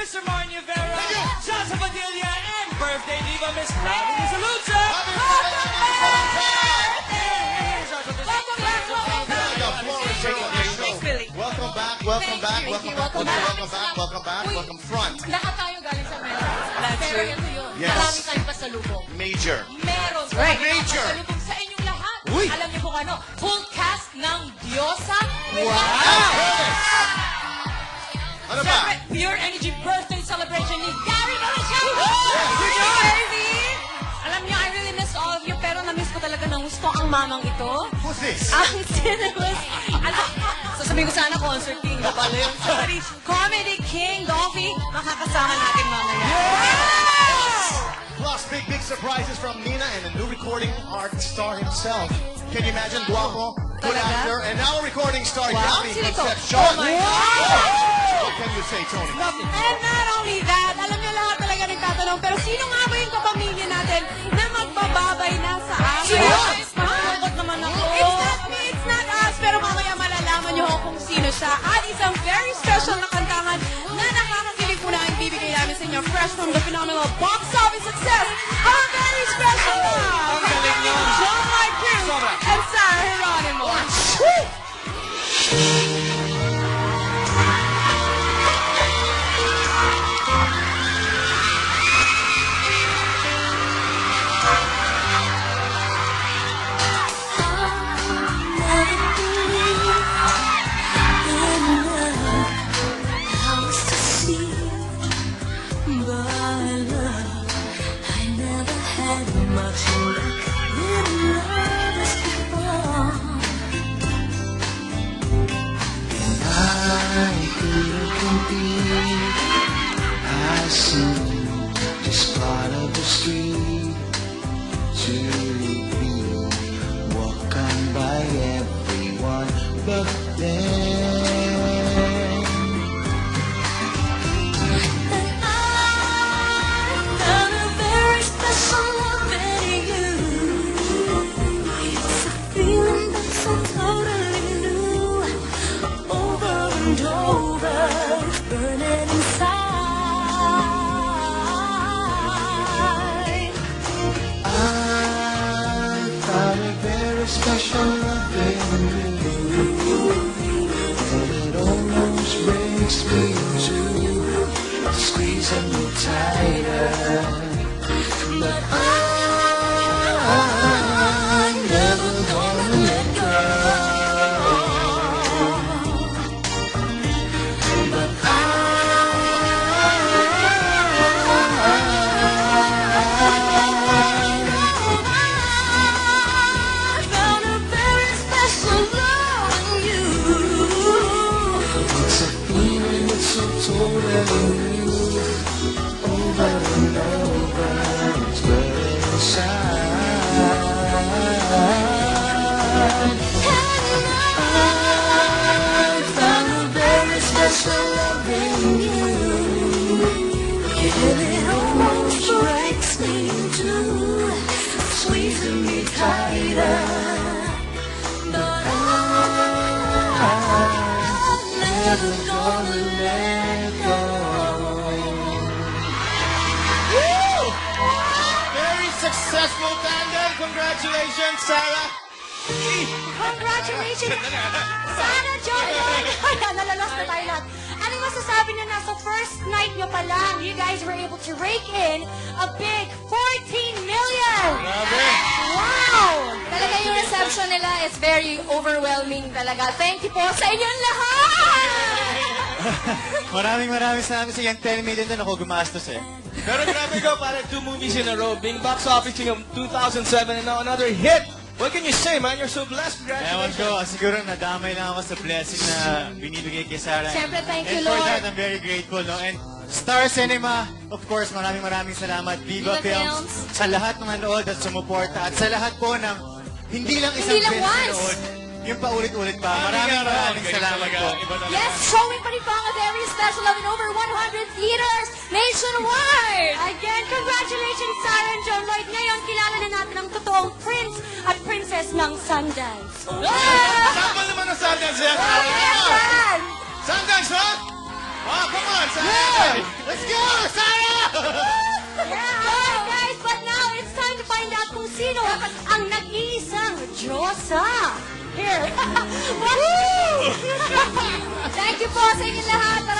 Mr. Marnie Vera, Johnson Padilla, and birthday diva, Miss Lavi Disalucha. Welcome front. Lahat tayo galing sa meron. Pero ito yun. Yes. Marami tayong pasalubong. Major. Meron. Right. Major. Major. Pasalubong sa inyong lahat. Uy. Alam niyo kung ano? Full cast ng Diyosa. Ano ba? Siyempre, Pure Energy birthday celebration ni Gary Marichal. Alam niyo, I really miss all of you, pero na-miss ko talaga ng gusto ang mamang ito. Who's this? Ang cinemas. Sasabihin ko sana concert king na pala yun. Sorry. Comedy king, Dolphy. Makakasama natin mamaya. Plus, big surprises from Nina and a new recording art star himself. Can you imagine? Guapo, good actor, and now a recording star, Gabby Concepcion. Oh my God! What can you say, Tony? And not only that, alam niyo lahat talaga nagtatanong, pero sino nga ba yung kapamilya natin na magbababay na sa amin? Malungkot naman ako. It's not me, it's not us, pero mamaya malalaman niyo kung sino siya. At isang very special na kantahan na nakakakilig po na ang ibibigay namin sa inyo, fresh from the phenomenal box office success. Our very special John Mike Cruz and Sarah Geronimo. I see just part of the street to be walked on by everyone but them. And I found a very special love in you. It's a feeling that's so totally new, over and over, burning inside. I found a very special love in you, and it almost breaks me too, squeezing me tighter. But I'm never gonna let go. But I found a very special love in you. it's a feeling that's so totally new, over and over, it's burning inside. I found a very special love in you, And it almost breaks me too, squeezing me tighter. But I'm never gonna let go. Very successful tandem. Congratulations, Sarah. Congratulations! Sana, John! Nalalas na tayo lahat. Ano yung masasabi na nasa first night nyo pa lang, you guys were able to rake in a big 14 million! Wow! Talaga yung reception nila is very overwhelming talaga. Thank you po sa inyong lahat! Maraming salamat sa yung 10 million na ako gumastos eh. Pero grabe ka, parang 2 movies in a row, being box office king of 2007 and now another hit. What can you say, man? You're so blessed. Ewan Congratulations. ko, siguro nadamay lang ako sa blessing na binibigay kay Sarah. Siyempre, thank you, And for Lord. that, I'm very grateful, no? And Star Cinema, of course, maraming salamat. Viva Viva Films, Films. sa lahat ng nanood at sumuporta. At sa lahat po ng hindi lang isang Hindi lang beses once. nanood, yung paulit-ulit pa. Maraming salamat po. Yes, showing pa rin po ang very special love in over 100 theaters nationwide! Again, congratulations, Sarah and John Lloyd. Ngayon, kilala na natin ang totoong prince at princess ng Sundance. Sample naman ng Sundance yan. Yes, Sundance, huh? Oh, come on, Sundance. Let's Let's go, Sarah! Yeah, alright guys, but now it's time to find out kung sino ang nag-iisang Diyosa. Here. Thank you po sa inyo lahat.